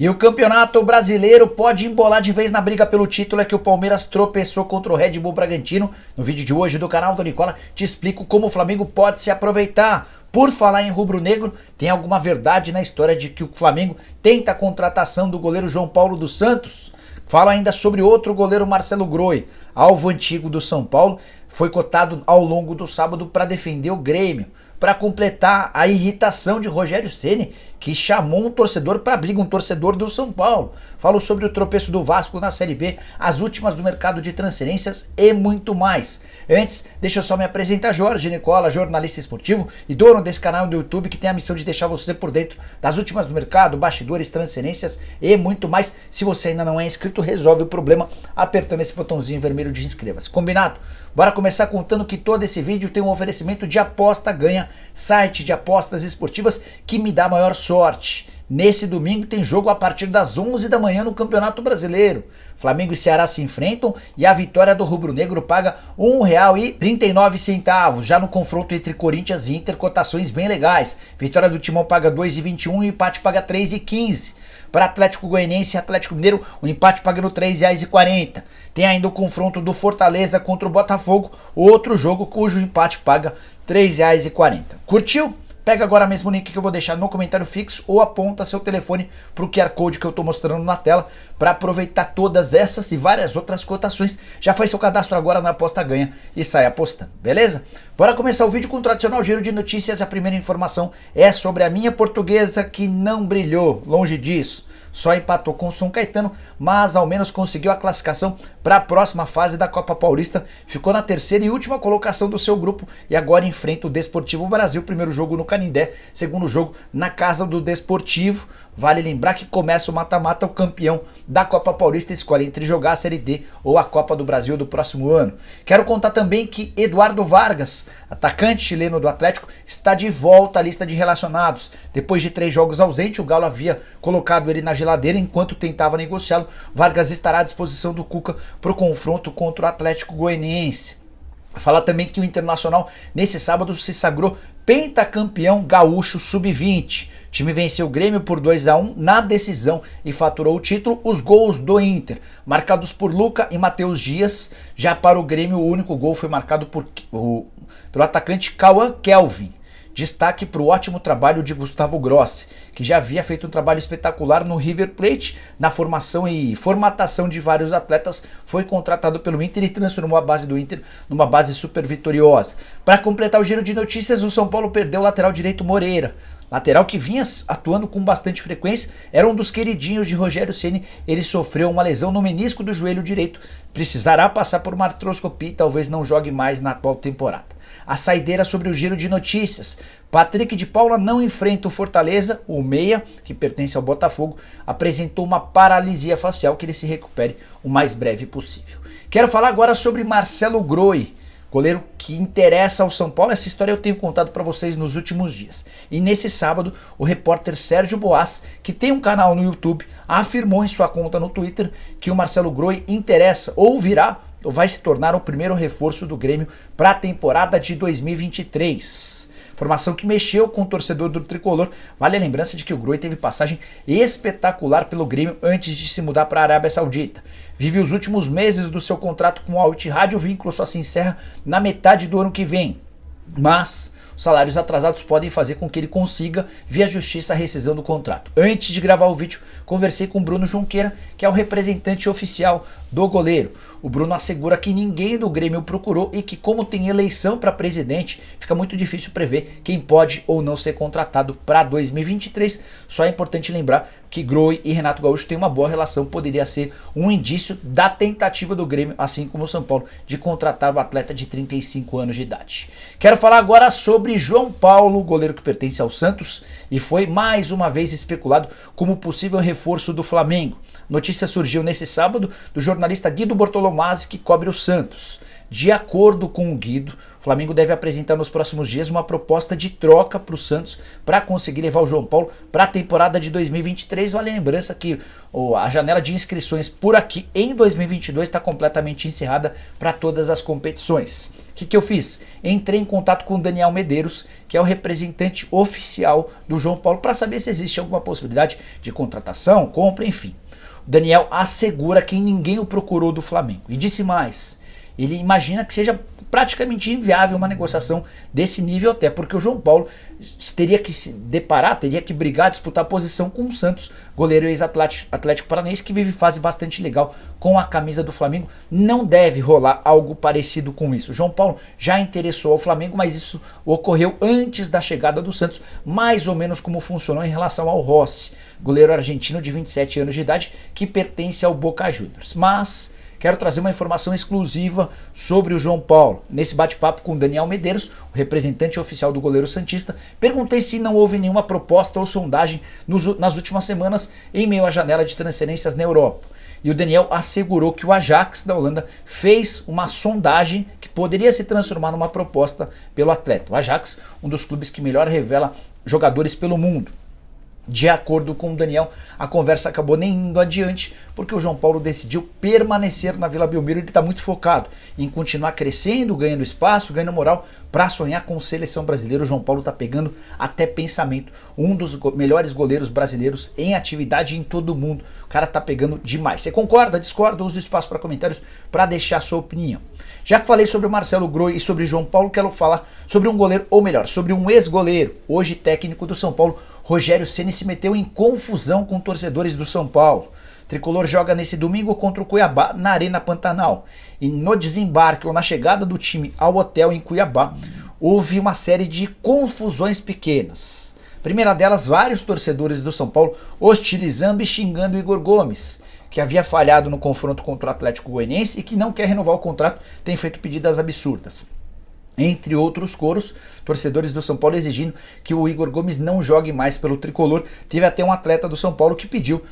E o Campeonato Brasileiro pode embolar de vez na briga pelo título. É que o Palmeiras tropeçou contra o Red Bull Bragantino. No vídeo de hoje do canal do Nicola, te explico como o Flamengo pode se aproveitar. Por falar em rubro-negro, tem alguma verdade na história de que o Flamengo tenta a contratação do goleiro João Paulo dos Santos? Falo ainda sobre outro goleiro, Marcelo Groi, alvo antigo do São Paulo, foi cotado ao longo do sábado para defender o Grêmio, para completar a irritação de Rogério Ceni, que chamou um torcedor para briga, um torcedor do São Paulo. Falo sobre o tropeço do Vasco na Série B, as últimas do mercado de transferências e muito mais. Antes, deixa eu só me apresentar, Jorge Nicola, jornalista esportivo e dono desse canal do YouTube que tem a missão de deixar você por dentro das últimas do mercado, bastidores, transferências e muito mais. Se você ainda não é inscrito, resolve o problema apertando esse botãozinho vermelho de inscreva-se. Combinado? Bora começar contando que todo esse vídeo tem um oferecimento de Aposta Ganha, site de apostas esportivas que me dá maior sorte. Nesse domingo tem jogo a partir das 11 da manhã no Campeonato Brasileiro. Flamengo e Ceará se enfrentam e a vitória do rubro-negro paga R$ 1,39. Já no confronto entre Corinthians e Inter, cotações bem legais. Vitória do Timão paga R$ 2,21 e o empate paga R$ 3,15. Para Atlético Goianiense e Atlético Mineiro, o empate pagando R$ 3,40. Tem ainda o confronto do Fortaleza contra o Botafogo, outro jogo cujo empate paga R$ 3,40. Curtiu? Pega agora mesmo o link que eu vou deixar no comentário fixo ou aponta seu telefone para o QR Code que eu estou mostrando na tela para aproveitar todas essas e várias outras cotações. Já faz seu cadastro agora na Aposta Ganha e sai apostando, beleza? Bora começar o vídeo com o tradicional giro de notícias. A primeira informação é sobre a minha Portuguesa, que não brilhou, longe disso. Só empatou com o São Caetano, mas ao menos conseguiu a classificação para a próxima fase da Copa Paulista. Ficou na terceira e última colocação do seu grupo e agora enfrenta o Desportivo Brasil. Primeiro jogo no Canindé, segundo jogo na casa do Desportivo. Vale lembrar que começa o mata-mata, o campeão da Copa Paulista escolhe entre jogar a Série D ou a Copa do Brasil do próximo ano. Quero contar também que Eduardo Vargas, atacante chileno do Atlético, está de volta à lista de relacionados. Depois de 3 jogos ausente, o Galo havia colocado ele na geladeira enquanto tentava negociá-lo. Vargas estará à disposição do Cuca para o confronto contra o Atlético Goianiense. Fala também que o Internacional nesse sábado se sagrou pentacampeão gaúcho sub-20. O time venceu o Grêmio por 2-1 na decisão e faturou o título. Os gols do Inter, marcados por Luca e Matheus Dias. Já para o Grêmio, o único gol foi marcado pelo atacante Cauã Kelvin. Destaque para o ótimo trabalho de Gustavo Grossi, que já havia feito um trabalho espetacular no River Plate, na formação e formatação de vários atletas, foi contratado pelo Inter e transformou a base do Inter numa base super vitoriosa. Para completar o giro de notícias, o São Paulo perdeu o lateral direito Moreira. Lateral que vinha atuando com bastante frequência, era um dos queridinhos de Rogério Ceni. Ele sofreu uma lesão no menisco do joelho direito, precisará passar por uma artroscopia e talvez não jogue mais na atual temporada. A saideira sobre o giro de notícias: Patrick de Paula não enfrenta o Fortaleza. O meia, que pertence ao Botafogo, apresentou uma paralisia facial, que ele se recupere o mais breve possível. Quero falar agora sobre Marcelo Groi, goleiro que interessa ao São Paulo. Essa história eu tenho contado para vocês nos últimos dias. E nesse sábado, o repórter Sérgio Boas, que tem um canal no YouTube, afirmou em sua conta no Twitter que o Marcelo Groi interessa ou virá ou vai se tornar o primeiro reforço do Grêmio para a temporada de 2023. Formação que mexeu com o torcedor do tricolor. Vale a lembrança de que o Groi teve passagem espetacular pelo Grêmio antes de se mudar para a Arábia Saudita. Vive os últimos meses do seu contrato com o Al Ittihad. O vínculo só se encerra na metade do ano que vem. Mas os salários atrasados podem fazer com que ele consiga, via justiça, a rescisão do contrato. Antes de gravar o vídeo, conversei com o Bruno Junqueira, que é o representante oficial do goleiro. O Bruno assegura que ninguém do Grêmio procurou e que, como tem eleição para presidente, fica muito difícil prever quem pode ou não ser contratado para 2023. Só é importante lembrar que Groi e Renato Gaúcho têm uma boa relação. Poderia ser um indício da tentativa do Grêmio, assim como o São Paulo, de contratar o atleta de 35 anos de idade. Quero falar agora sobre João Paulo, goleiro que pertence ao Santos e foi mais uma vez especulado como possível reforço do Flamengo. Notícia surgiu nesse sábado do jornalista Guido Bortolomazzi, que cobre o Santos. De acordo com o Guido, o Flamengo deve apresentar nos próximos dias uma proposta de troca para o Santos para conseguir levar o João Paulo para a temporada de 2023. Vale a lembrança que a janela de inscrições por aqui em 2022 está completamente encerrada para todas as competições. O que eu fiz? Entrei em contato com o Daniel Medeiros, que é o representante oficial do João Paulo, para saber se existe alguma possibilidade de contratação, compra, enfim. O Daniel assegura que ninguém o procurou do Flamengo. E disse mais, ele imagina que seja praticamente inviável uma negociação desse nível, até porque o João Paulo teria que se deparar, teria que brigar, disputar posição com o Santos, goleiro ex-Atlético Paranaense, que vive fase bastante legal com a camisa do Flamengo. Não deve rolar algo parecido com isso. O João Paulo já interessou ao Flamengo, mas isso ocorreu antes da chegada do Santos, mais ou menos como funcionou em relação ao Rossi, goleiro argentino de 27 anos de idade, que pertence ao Boca Juniors. Mas quero trazer uma informação exclusiva sobre o João Paulo. Nesse bate-papo com o Daniel Medeiros, o representante oficial do goleiro santista, perguntei se não houve nenhuma proposta ou sondagem nas últimas semanas em meio à janela de transferências na Europa. E o Daniel assegurou que o Ajax da Holanda fez uma sondagem que poderia se transformar numa proposta pelo atleta. O Ajax, um dos clubes que melhor revela jogadores pelo mundo. De acordo com o Daniel, a conversa acabou nem indo adiante, porque o João Paulo decidiu permanecer na Vila Belmiro. Ele está muito focado em continuar crescendo, ganhando espaço, ganhando moral para sonhar com seleção brasileira. O João Paulo está pegando até pensamento, um dos melhores goleiros brasileiros em atividade em todo o mundo. O cara está pegando demais. Você concorda, discorda? Usa o espaço para comentários para deixar a sua opinião. Já que falei sobre o Marcelo Groi e sobre o João Paulo, quero falar sobre um goleiro, ou melhor, sobre um ex-goleiro, hoje técnico do São Paulo. Rogério Ceni se meteu em confusão com torcedores do São Paulo. O tricolor joga nesse domingo contra o Cuiabá na Arena Pantanal. E no desembarque ou na chegada do time ao hotel em Cuiabá, houve uma série de confusões pequenas. Primeira delas, vários torcedores do São Paulo hostilizando e xingando o Igor Gomes, que havia falhado no confronto contra o Atlético Goianiense e que não quer renovar o contrato, tem feito pedidas absurdas. Entre outros coros, torcedores do São Paulo exigindo que o Igor Gomes não jogue mais pelo tricolor. Teve até um atleta do São Paulo que pediu,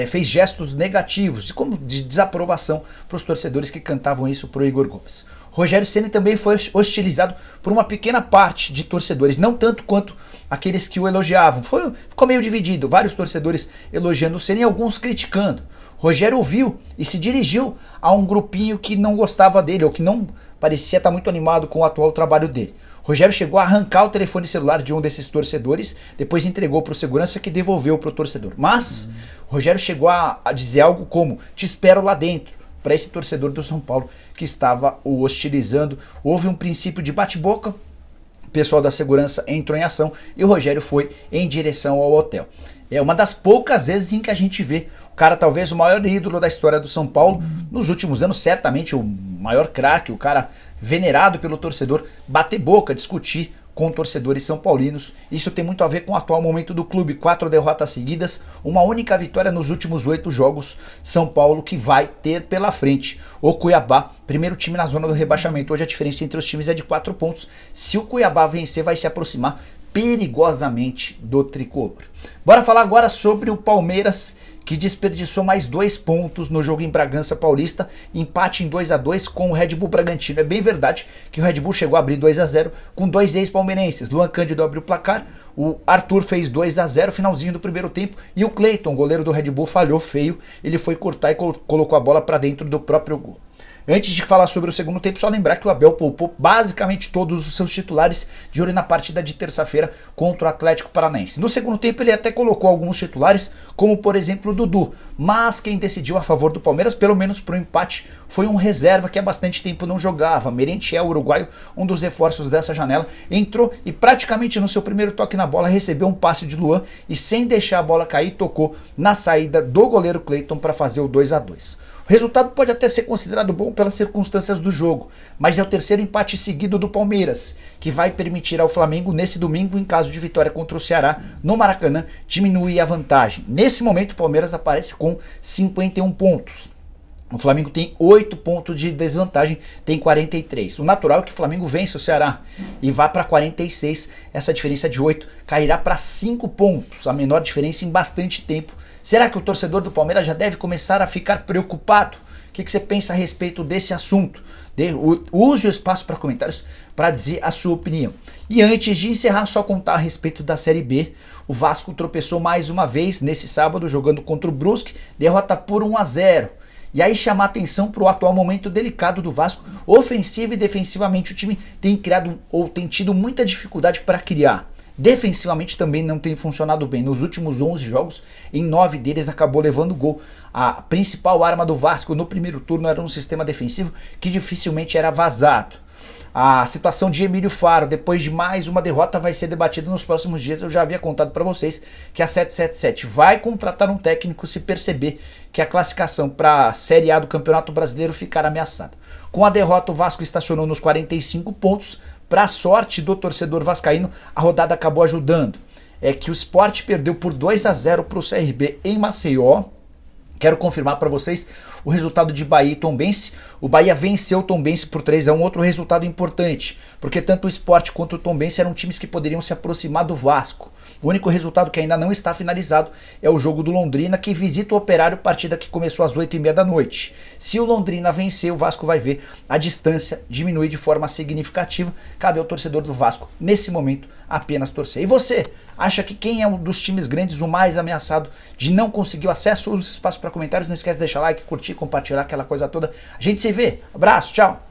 fez gestos negativos, como de desaprovação para os torcedores que cantavam isso para o Igor Gomes. Rogério Ceni também foi hostilizado por uma pequena parte de torcedores, não tanto quanto aqueles que o elogiavam. Ficou meio dividido, vários torcedores elogiando o Ceni e alguns criticando. Rogério ouviu e se dirigiu a um grupinho que não gostava dele, ou que não parecia estar muito animado com o atual trabalho dele. Rogério chegou a arrancar o telefone celular de um desses torcedores, depois entregou para o segurança, que devolveu para o torcedor. Mas Rogério chegou a dizer algo como: "Te espero lá dentro", para esse torcedor do São Paulo que estava o hostilizando. Houve um princípio de bate-boca, o pessoal da segurança entrou em ação e o Rogério foi em direção ao hotel. É uma das poucas vezes em que a gente vê o cara, talvez o maior ídolo da história do São Paulo, nos últimos anos, certamente o maior craque, o cara venerado pelo torcedor, bater boca, discutir com torcedores são paulinos. Isso tem muito a ver com o atual momento do clube. 4 derrotas seguidas, uma única vitória nos últimos 8 jogos. São Paulo que vai ter pela frente o Cuiabá, primeiro time na zona do rebaixamento. Hoje a diferença entre os times é de 4 pontos. Se o Cuiabá vencer, vai se aproximar perigosamente do tricolor. Bora falar agora sobre o Palmeiras, que desperdiçou mais 2 pontos no jogo em Bragança Paulista, empate em 2-2 com o Red Bull Bragantino. É bem verdade que o Red Bull chegou a abrir 2-0 com 2 ex-palmeirenses. Luan Cândido abriu o placar, o Arthur fez 2-0, finalzinho do primeiro tempo, e o Cleiton, goleiro do Red Bull, falhou feio. Ele foi cortar e colocou a bola para dentro do próprio gol. Antes de falar sobre o segundo tempo, só lembrar que o Abel poupou basicamente todos os seus titulares de olho na partida de terça-feira contra o Atlético Paranaense. No segundo tempo ele até colocou alguns titulares, como por exemplo o Dudu, mas quem decidiu a favor do Palmeiras, pelo menos para o empate, foi um reserva que há bastante tempo não jogava. Merentiel, uruguaio, um dos reforços dessa janela, entrou e praticamente no seu primeiro toque na bola recebeu um passe de Luan e, sem deixar a bola cair, tocou na saída do goleiro Cleiton para fazer o 2-2. O resultado pode até ser considerado bom pelas circunstâncias do jogo, mas é o terceiro empate seguido do Palmeiras, que vai permitir ao Flamengo, nesse domingo, em caso de vitória contra o Ceará, no Maracanã, diminuir a vantagem. Nesse momento, o Palmeiras aparece com 51 pontos. O Flamengo tem 8 pontos de desvantagem, tem 43. O natural é que o Flamengo vença o Ceará e vá para 46. Essa diferença de 8 cairá para 5 pontos, a menor diferença em bastante tempo. Será que o torcedor do Palmeiras já deve começar a ficar preocupado? O que você pensa a respeito desse assunto? Use o espaço para comentários para dizer a sua opinião. E antes de encerrar, só contar a respeito da Série B. O Vasco tropeçou mais uma vez nesse sábado jogando contra o Brusque, derrota por 1-0. E aí chamar atenção para o atual momento delicado do Vasco, ofensiva e defensivamente o time tem criado ou tem tido muita dificuldade para criar. Defensivamente também não tem funcionado bem. Nos últimos 11 jogos, em 9 deles acabou levando gol. A principal arma do Vasco no primeiro turno era um sistema defensivo que dificilmente era vazado. A situação de Emílio Faro, depois de mais uma derrota, vai ser debatida nos próximos dias. Eu já havia contado para vocês que a 777 vai contratar um técnico se perceber que a classificação para a Série A do Campeonato Brasileiro ficar ameaçada. Com a derrota, o Vasco estacionou nos 45 pontos. Para a sorte do torcedor vascaíno, a rodada acabou ajudando. É que o Sport perdeu por 2-0 para o CRB em Maceió. Quero confirmar para vocês o resultado de Bahia e Tombense. O Bahia venceu o Tombense por 3-1, outro resultado importante, porque tanto o Sport quanto o Tombense eram times que poderiam se aproximar do Vasco. O único resultado que ainda não está finalizado é o jogo do Londrina, que visita o Operário, partida que começou às 8h30 da noite. Se o Londrina vencer, o Vasco vai ver a distância diminuir de forma significativa. Cabe ao torcedor do Vasco, nesse momento, apenas torcer. E você, acha que quem é um dos times grandes o mais ameaçado de não conseguir o acesso? Use o espaço para comentários, não esquece de deixar like, curtir, compartilhar, aquela coisa toda. A gente se vê. Abraço, tchau!